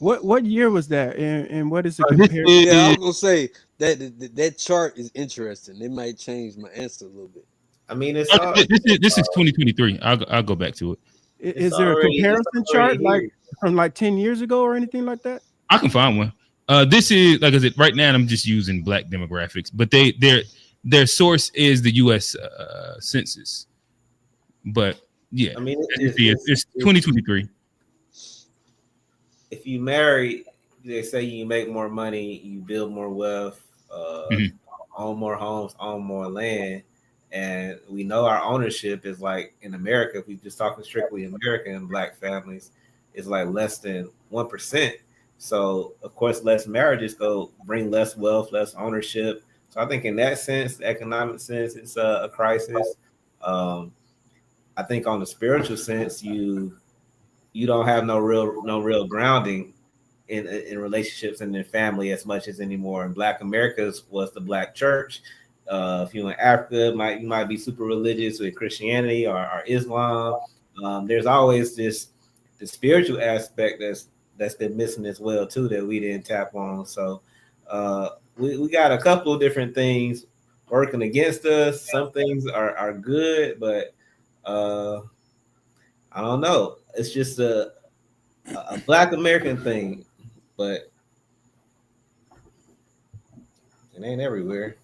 What year was that, and what is it This compared to? Yeah, I is was gonna say that chart is interesting. It might change my answer a little bit. I mean, it's all this is 2023. I'll go back to it. it's Is there a it's comparison already chart like here. from like 10 years ago or anything like that? I can find one. This is like I said. Right now, I'm just using black demographics, but their source is the U.S. Census. But yeah, I mean, as you see, it's it's 2023. if you marry, they say you make more money, you build more wealth, Mhm. own more homes, own more land, and we know our ownership is like in America. If we just talking strictly American black families, is like less than 1%. So of course, less marriages go bring less wealth, less ownership. So I think in that sense, the economic sense, it's a crisis. Um, I think on the spiritual sense, you don't have no real grounding in relationships and in family as much as anymore. In Black Americas was the Black church. If you in Africa, you might be super religious with Christianity or Islam. There's always the spiritual aspect that's been missing as well too that we didn't tap on. So we got a couple of different things working against us. Some things are good, but uh, I don't know. It's just a Black American thing, but it ain't everywhere.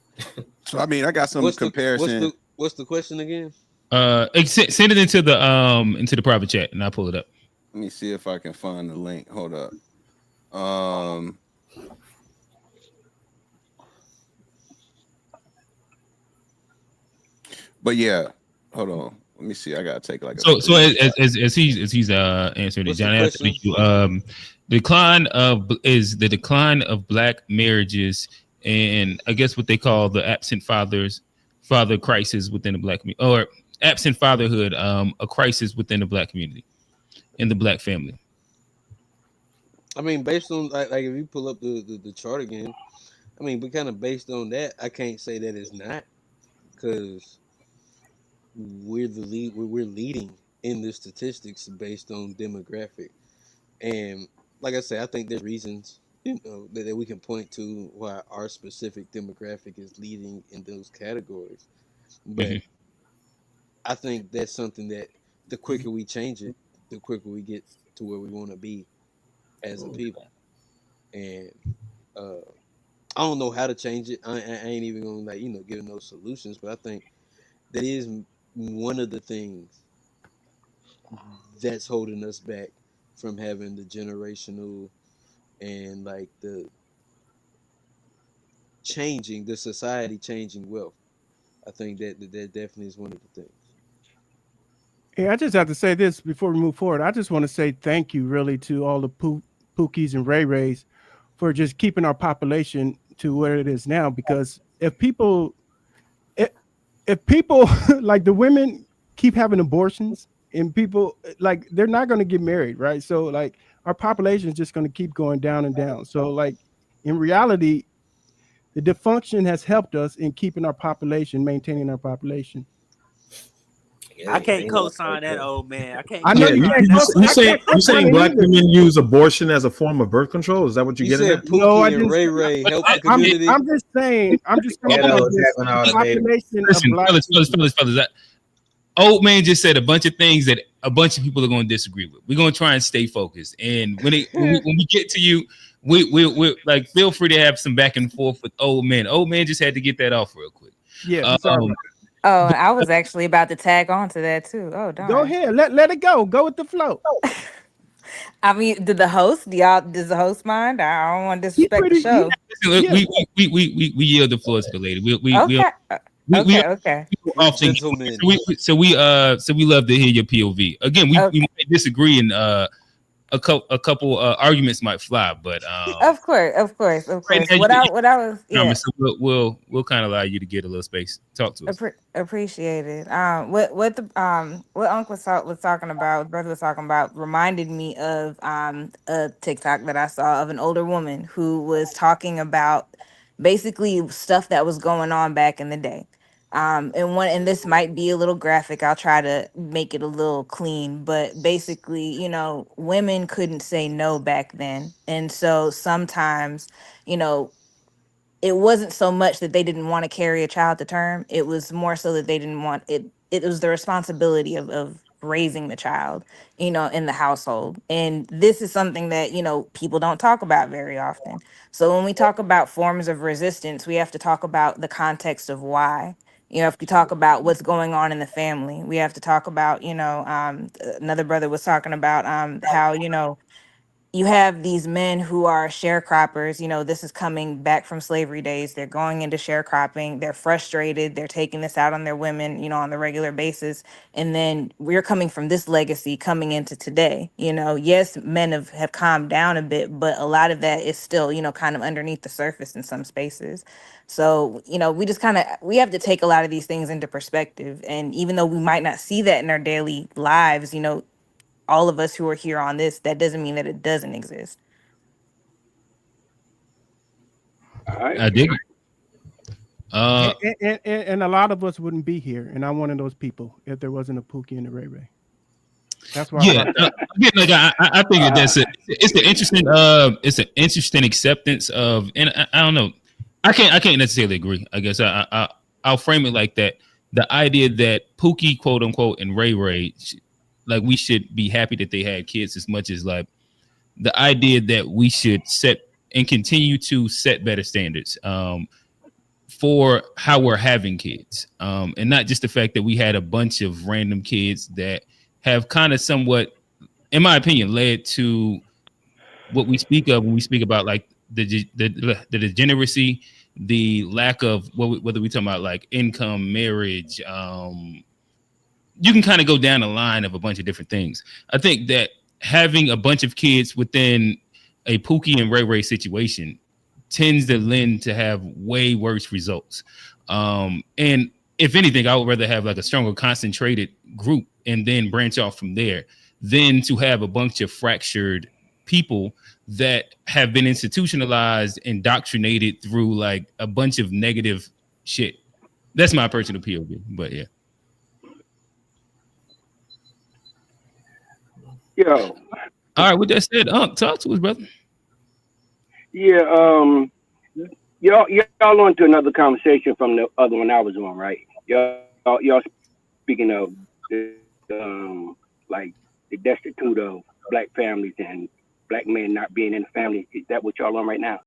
So I mean, I got some What's the what's comparison. the what's the question again? Send it into the private chat, and I'll pull it up. Let me see if I can find the link. Hold up. Um, but yeah, hold on. Let me see. I gotta take like a So screenshot. as he's answering it, What's the John asked question? you the decline of black marriages, and I guess what they call the absent father crisis within the black community, or absent fatherhood, a crisis within the black community in the black family. I mean, based on like if you pull up the chart again, I mean, but kind of based on that, I can't say that it's not because we're the lead. We're leading in the statistics based on demographic, and like I said, I think there's reasons that we can point to why our specific demographic is leading in those categories. But Mhm. I think that's something that the quicker we change it, the quicker we get to where we want to be as a people. And uh, I don't know how to change it. I ain't even gonna like give no solutions. But I think that is one of the things that's holding us back from having the generational and like the changing the society changing wealth. I think that definitely is one of the things. Hey, I just have to say this before we move forward. I just want to say thank you really to all the Pookies and Ray Rays for just keeping our population to where it is now. Because if, if people like the women keep having abortions and people like they're not going to get married, right? So like our population is just going to keep going down and down. So like in reality, the dysfunction has helped us in keeping our population, maintaining our population. Yeah, I yeah, can't ain't no co-sign that, old man. I can't I know Yeah, you you co-sign can't. that. you I saying can't you co-sign saying it black either. women use abortion as a form of birth control? Is that what you're You getting said at? No, I Pookie and didn't Ray say Ray that. help the I'm community. I'm just saying. I'm just Hold talking on. about ghetto just back when I the was a baby. population of Listen, black people. fellas. That old man just said a bunch of things that a bunch of people are going to disagree with. We're going to try and stay focused. And when we get to you, we like feel free to have some back and forth with old man. Old man just had to get that off real quick. Yeah, sorry Um, about Oh, but I was actually about to tag on to that too. Oh, that. Go darn. ahead. Let it go. Go with the flow. I mean, did the host, does the host mind? I don't want to He disrespect the pretty. He, show. listen, yeah. we yield the floor to the lady. Okay. We Okay. Okay. We're often gentlemen. so we love to hear your POV. Again, we Okay. might disagree and a couple arguments might fly, but Of course. Of course. Of right course. now What I was, yeah. so we'll kind of allow you to get a little space. Talk to us. Appreciate it. What Uncle was talking about, brother was talking about, reminded me of a TikTok that I saw of an older woman who was talking about basically stuff that was going on back in the day. And this might be a little graphic. I'll try to make it a little clean, but basically, women couldn't say no back then. And so sometimes, you know, it wasn't so much that they didn't want to carry a child to term. It was more so that they didn't want it. It was the responsibility of raising the child, in the household. And this is something that, people don't talk about very often. So when we talk about forms of resistance, we have to talk about the context of why. If we talk about what's going on in the family, we have to talk about, another brother was talking about how, you have these men who are sharecroppers. This is coming back from slavery days. They're going into sharecropping. They're frustrated. They're taking this out on their women, on the regular basis. And then we're coming from this legacy coming into today. Yes, men have calmed down a bit, but a lot of that is still, kind of underneath the surface in some spaces. So, we just we have to take a lot of these things into perspective. And even though we might not see that in our daily lives, all of us who are here on this, that doesn't mean that it doesn't exist. All right. I dig it. Uh, And a lot of us wouldn't be here, and I'm one of those people if there wasn't a Pookie and a Ray Ray. That's why I yeah, brought that. again, like I think that it's the interesting it's an interesting acceptance of, and I don't know, I can't necessarily agree. I guess I'll frame it like that. The idea that Pookie, quote unquote, and Ray Ray, like we should be happy that they had kids as much as like the idea that we should set and continue to set better standards for how we're having kids, and not just the fact that we had a bunch of random kids that have kind of somewhat, in my opinion, led to what we speak of when we speak about like the degeneracy, the lack of whether we talking about like income, marriage. You can kind of go down the line of a bunch of different things. I think that having a bunch of kids within a Pookie and Ray Ray situation tends to lend to have way worse results. And if anything, I would rather have like a stronger concentrated group and then branch off from there than to have a bunch of fractured people that have been institutionalized, indoctrinated through like a bunch of negative shit. That's my personal POV, but yeah. Yo, All right, with that said, talk to us, brother. yeah, y'all on to another conversation from the other one I was on, right? Y'all speaking of like the destitute of black families and black men not being in the family. Is that what y'all on right now?